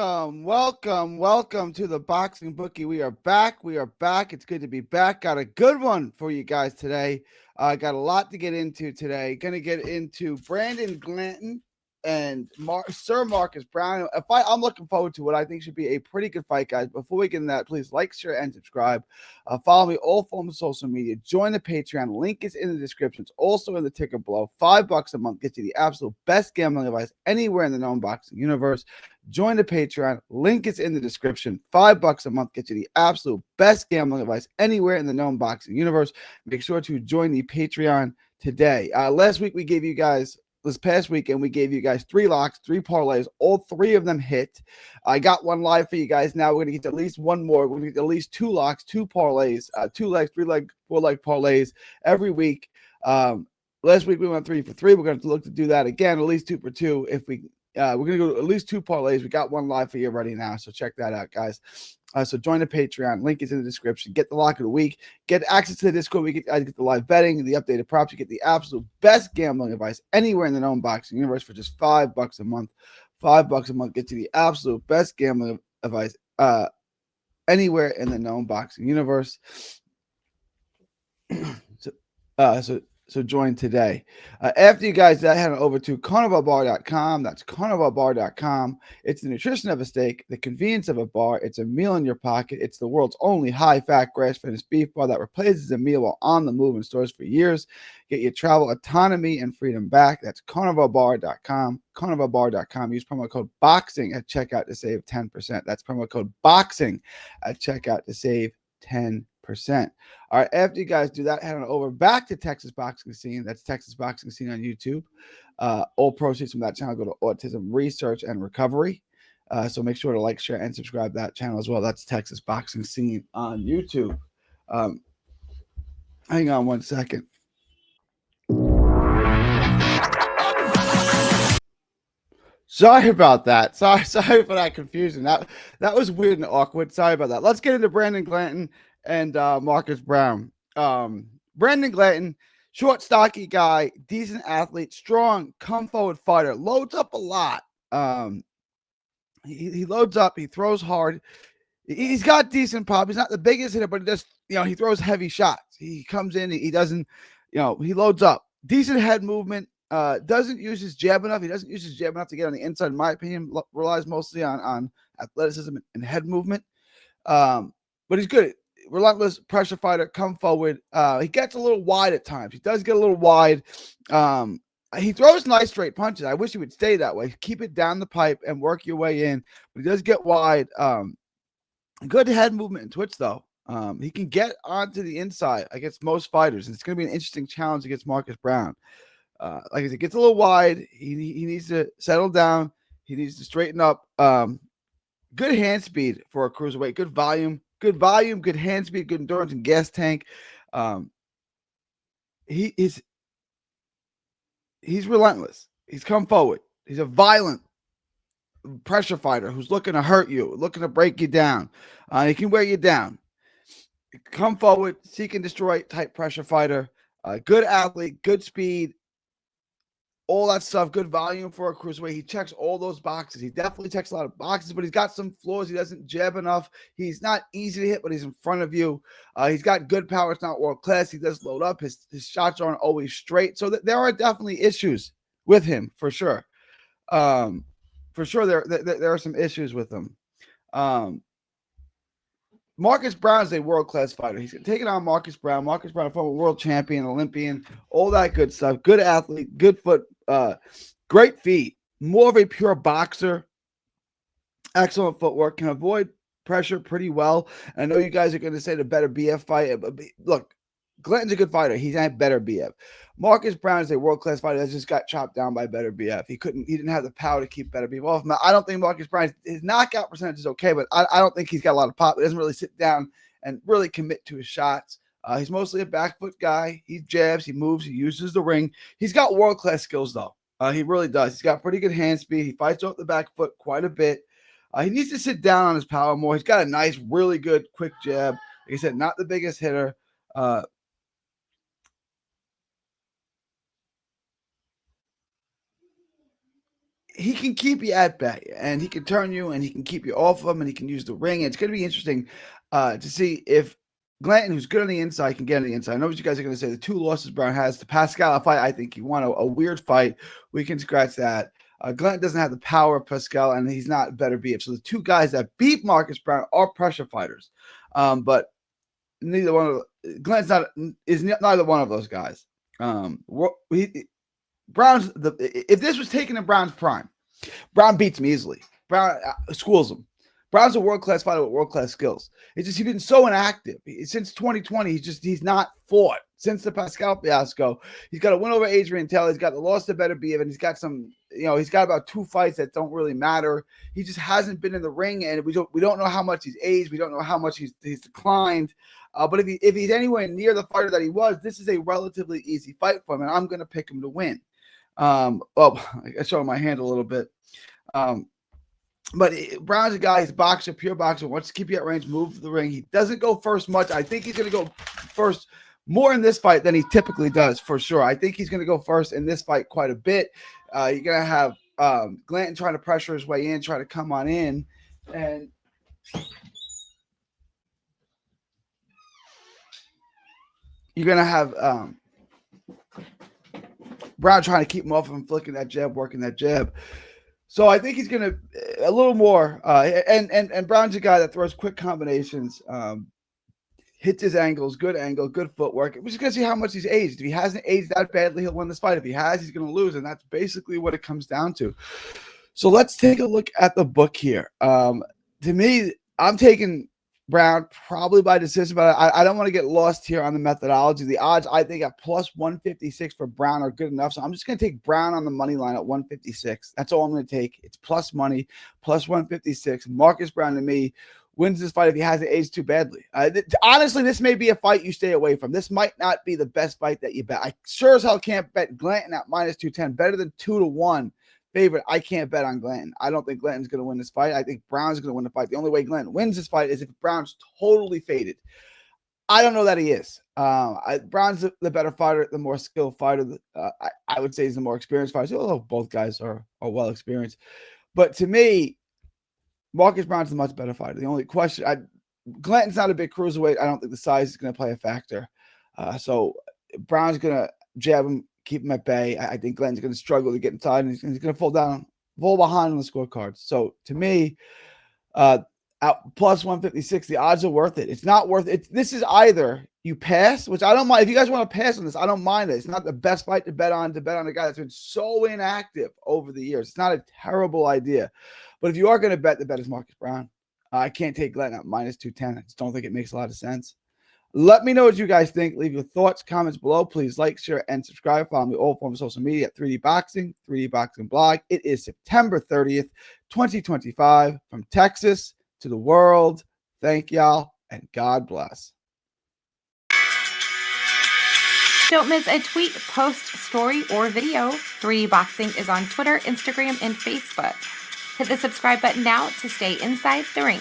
welcome to the Boxing Bookie. We are back. It's good to be back. Got a good one for you guys today. Got a lot to get into today. Going to get into Brandon Glanton and Sir Marcus Browne. I'm looking forward to what I think should be a pretty good fight, guys. Before we get into that, please like, share, and subscribe. Follow me all forms of social media. Join the Patreon. Link is in the description. It's also in the ticker below. $5 a month gets you the absolute best gambling advice anywhere in the known boxing universe. Join the Patreon. Link is in the description. $5 a month gets you the absolute best gambling advice anywhere in the known boxing universe. Make sure to join the Patreon today. Last week we gave you guys. This past weekend, we gave you guys 3 locks, 3 parlays. All 3 of them hit. I got one live for you guys. Now we're going to get at least one more. We're going to get at least 2 locks, 2 parlays, 2 legs, 3 leg, 4 leg parlays every week. Last week we went 3 for 3. We're going to look to do that again, at least 2 for 2. If we, we're going to go at least 2 parlays. We got one live for you already now, so check that out, guys. So join the Patreon. Link is in the description. Get the lock of the week. Get access to the Discord. We get the live betting, the updated props. You get the absolute best gambling advice anywhere in the known boxing universe for just $5 a month. $5 a month gets you the absolute best gambling advice anywhere in the known boxing universe. So join today. After you guys head on over to carnivalbar.com. That's carnivalbar.com. It's the nutrition of a steak, the convenience of a bar. It's a meal in your pocket. It's the world's only high-fat, grass-finished beef bar that replaces a meal while on the move in stores for years. Get your travel autonomy and freedom back. That's carnivalbar.com. Carnivalbar.com. Use promo code BOXING at checkout to save 10%. That's promo code BOXING at checkout to save 10%. All right, after you guys do that, head on over back to Texas Boxing Scene. That's Texas Boxing Scene on YouTube. All proceeds from that channel go to Autism Research and Recovery. So make sure to like, share, and subscribe to that channel as well. That's Texas Boxing Scene on YouTube. Hang on one second. Sorry about that. Sorry for that confusion. That was weird and awkward. Sorry about that. Let's get into Brandon Glanton and Marcus Browne. Brandon Glanton, short, stocky guy, decent athlete, strong, come forward fighter, loads up a lot. He loads up, he throws hard. He's got decent pop. He's not the biggest hitter, but he just, he throws heavy shots. He comes in, he doesn't, he loads up. Decent head movement. Doesn't use his jab enough. He doesn't use his jab enough to get on the inside, in my opinion. Relies mostly on athleticism and head movement. But he's good. Relentless pressure fighter, come forward. He gets a little wide at times. He does get a little wide. He throws nice straight punches. I wish he would stay that way. Keep it down the pipe and work your way in. But he does get wide. Good head movement and twitch, though. He can get onto the inside against most fighters. And it's going to be an interesting challenge against Marcus Browne. Like I said, gets a little wide. He needs to settle down. He needs to straighten up. Good hand speed for a cruiserweight. Good volume, good hand speed, good endurance and gas tank. He's relentless. He's come forward. He's a violent pressure fighter who's looking to hurt you, looking to break you down. He can wear you down. Come forward, seek and destroy type pressure fighter. Good athlete, good speed. All that stuff, good volume for a cruiserweight. He checks all those boxes. He definitely checks a lot of boxes, but he's got some flaws. He doesn't jab enough. He's not easy to hit, but he's in front of you. He's got good power. It's not world class. He does load up. His shots aren't always straight. So there are definitely issues with him, for sure. For sure, there are some issues with him. Marcus Browne is a world-class fighter. He's taking on Marcus Browne. Marcus Browne, former world champion, Olympian, all that good stuff. Good athlete, good foot, great feet. More of a pure boxer. Excellent footwork. Can avoid pressure pretty well. And I know you guys are going to say the better BF fight. But look, Glanton's a good fighter. He's not better BF. Marcus Browne is a world-class fighter that just got chopped down by better BF. He didn't have the power to keep better BF off him. I don't think Marcus Browne, his knockout percentage is okay, but I don't think he's got a lot of pop. He doesn't really sit down and really commit to his shots. He's mostly a back foot guy. He jabs, he moves, he uses the ring. He's got world-class skills, though. He really does. He's got pretty good hand speed. He fights off the back foot quite a bit. He needs to sit down on his power more. He's got a nice, really good, quick jab. Like I said, not the biggest hitter. he can keep you at bay, and he can turn you, and he can keep you off of him, and he can use the ring. And it's going to be interesting to see if Glanton, who's good on the inside, can get on the inside. I know what you guys are going to say. The 2 losses Browne has, the Pascal fight, I think he won a weird fight. We can scratch that. Glanton doesn't have the power of Pascal, and he's not better beat. So the 2 guys that beat Marcus Browne are pressure fighters, but neither one of Glanton's neither one of those guys. Browne's if this was taken in Browne's prime, Browne beats him easily. Browne schools him. Browne's a world-class fighter with world-class skills. It's just he's been so inactive. Since 2020, he's not fought. Since the Pascal fiasco, he's got a win over Adrian Taylor. He's got the loss to Better Be, and he's got some, he's got about 2 fights that don't really matter. He just hasn't been in the ring, and we don't know how much he's aged. We don't know how much he's declined. But if he's anywhere near the fighter that he was, this is a relatively easy fight for him, and I'm going to pick him to win. I showed my hand a little bit. But Browne's a guy, he's a boxer, pure boxer, wants to keep you at range, move the ring. He doesn't go first much. I think he's going to go first more in this fight than he typically does, for sure. I think he's going to go first in this fight quite a bit. You're going to have Glanton trying to pressure his way in, try to come on in. And you're going to have Browne trying to keep him off of him, flicking that jab, working that jab. So I think he's going to a little more. And Browne's a guy that throws quick combinations, hits his angles, good angle, good footwork. We're just going to see how much he's aged. If he hasn't aged that badly, he'll win this fight. If he has, he's going to lose. And that's basically what it comes down to. So let's take a look at the book here. To me, I'm taking Browne probably by decision, but I don't want to get lost here on the methodology. The odds, I think, at plus 156 for Browne are good enough. So I'm just going to take Browne on the money line at 156. That's all I'm going to take. It's plus money, plus 156. Marcus Browne, to me, wins this fight if he hasn't aged too badly. Honestly, this may be a fight you stay away from. This might not be the best fight that you bet. I sure as hell can't bet Glanton at minus 210. Better than 2-1. Favorite, I can't bet on Glanton. I don't think Glanton's going to win this fight. I think Browne's going to win the fight. The only way Glanton wins this fight is if Browne's totally faded. I don't know that he is. Browne's the better fighter, the more skilled fighter. I would say he's the more experienced fighter, although both guys are well experienced. But to me, Marcus Browne's a much better fighter. The only question, Glanton's not a big cruiserweight. I don't think the size is going to play a factor. So Browne's going to jab him, keep him at bay. I think Glanton's going to struggle to get inside, and he's going to fall behind on the scorecards. So to me, at plus 156, the odds are worth it. It's not worth it. This is either you pass, which I don't mind. If you guys want to pass on this, I don't mind it. It's not the best fight to bet on a guy that's been so inactive over the years. It's not a terrible idea. But if you are going to bet, the bet is Marcus Browne. I can't take Glanton at minus 210. I just don't think it makes a lot of sense. Let me know what you guys think. Leave your thoughts, comments below. Please like, share, and subscribe. Follow me all forms of social media at 3D Boxing, 3D Boxing Blog. It is September 30th, 2025. From Texas to the world. Thank y'all, and God bless. Don't miss a tweet, post, story, or video. 3D Boxing is on Twitter, Instagram, and Facebook. Hit the subscribe button now to stay inside the ring.